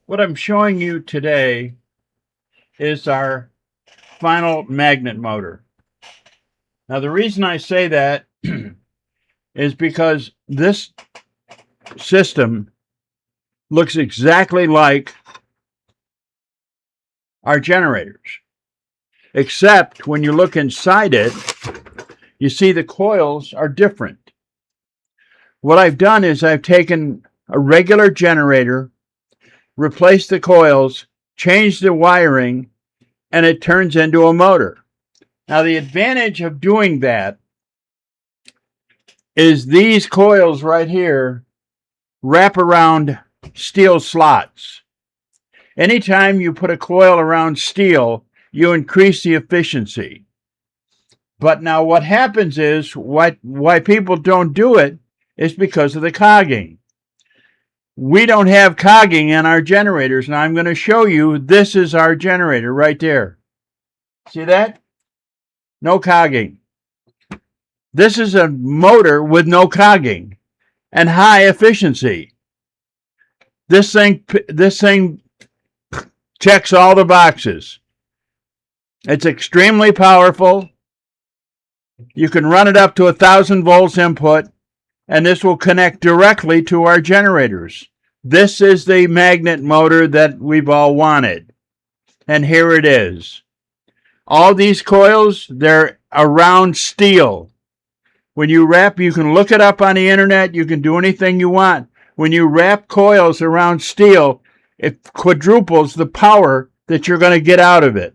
What I'm showing you today is our final magnet motor. Now, the reason I say that is because this system looks exactly like our generators, except when you look inside it, you see the coils are different. What I've done is I've taken a regular generator, replaced the coils, changed the wiring, and it turns into a motor. Now, the advantage of doing that is these coils right here wrap around steel slots. Anytime you put a coil around steel, you increase the efficiency. But now what happens is, why people don't do it is because of the cogging. We don't have cogging in our generators. Now I'm going to show you, this is our generator right there. See that? No cogging. This is a motor with no cogging and high efficiency. This thing checks all the boxes. It's extremely powerful. You can run it up to 1,000 volts input, and this will connect directly to our generators. This is the magnet motor that we've all wanted. And here it is. All these coils, they're around steel. When you wrap, you can look it up on the internet, you can do anything you want. When you wrap coils around steel, it quadruples the power that you're going to get out of it.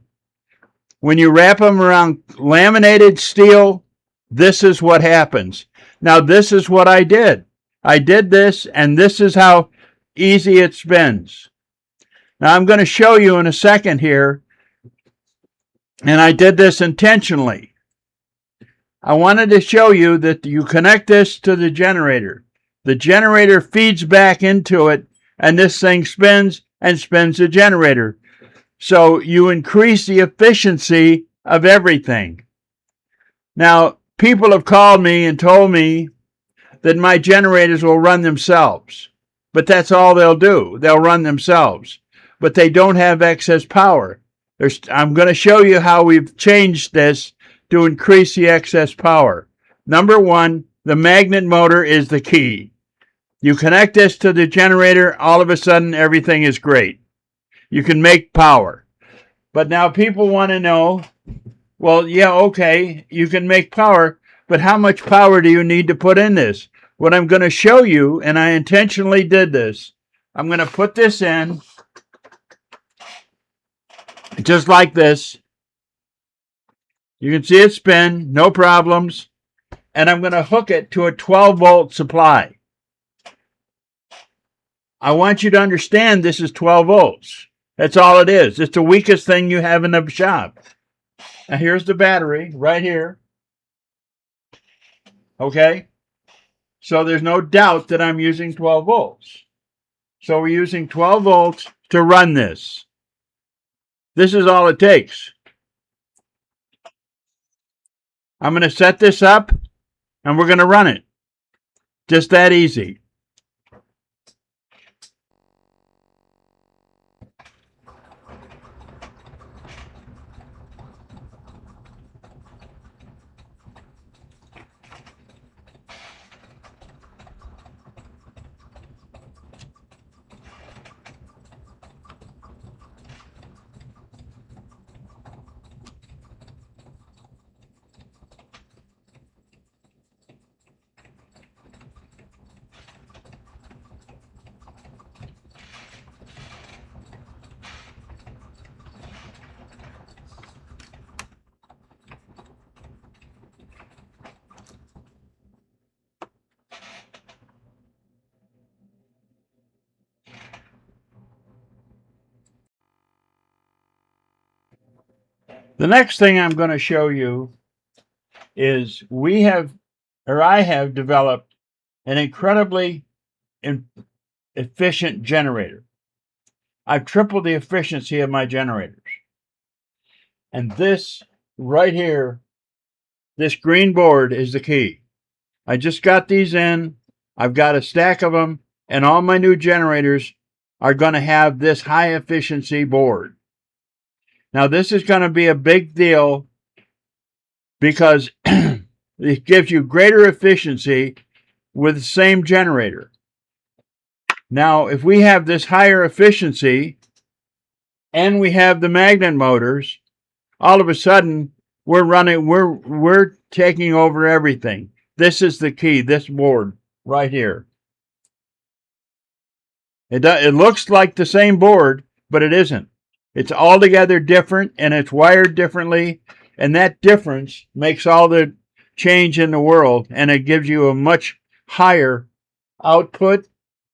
When you wrap them around laminated steel, this is what happens. Now, this is what I did. I did this, and this is how easy it spins. Now, I'm going to show you in a second here, and I did this intentionally. I wanted to show you that you connect this to the generator. The generator feeds back into it, and this thing spins and spins the generator. So you increase the efficiency of everything. Now, people have called me and told me that my generators will run themselves. But that's all they'll do. They'll run themselves. But they don't have excess power. I'm going to show you how we've changed this to increase the excess power. Number one, the magnet motor is the key. You connect this to the generator, all of a sudden everything is great. You can make power. But now people want to know, well, yeah, okay, you can make power, but how much power do you need to put in this? What I'm going to show you, and I intentionally did this, I'm going to put this in just like this. You can see it spin, no problems. And I'm going to hook it to a 12-volt supply. I want you to understand this is 12 volts. That's all it is. It's the weakest thing you have in the shop. Now here's the battery right here. Okay? So there's no doubt that I'm using 12 volts. So we're using 12 volts to run this. This is all it takes. I'm going to set this up, and we're going to run it. Just that easy. The next thing I'm going to show you is I have developed an incredibly efficient generator. I've tripled the efficiency of my generators. And this right here, this green board is the key. I just got these in. I've got a stack of them, and all my new generators are going to have this high efficiency board. Now, this is going to be a big deal because it gives you greater efficiency with the same generator. Now, if we have this higher efficiency and we have the magnet motors, all of a sudden we're taking over everything. This is the key, this board right here. It looks like the same board, but it isn't. It's altogether different, and it's wired differently, and that difference makes all the change in the world, and it gives you a much higher output.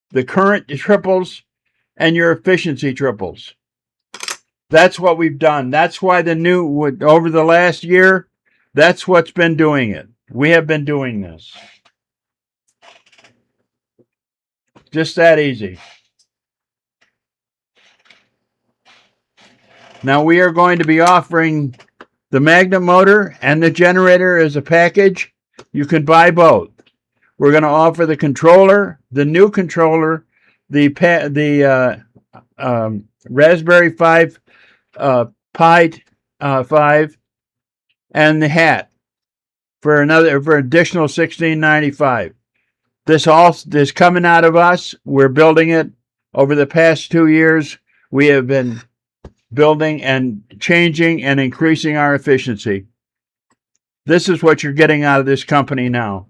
The current triples, and your efficiency triples. That's what we've done. That's why over the last year, that's what's been doing it. We have been doing this. Just that easy. Now we are going to be offering the magnet motor and the generator as a package. You can buy both. We're going to offer the controller, the new controller, the Raspberry 5 Pi 5, and the hat for additional $16.95. This is coming out of us. We're building it over the past 2 years. We have been building and changing and increasing our efficiency. This is what you're getting out of this company now.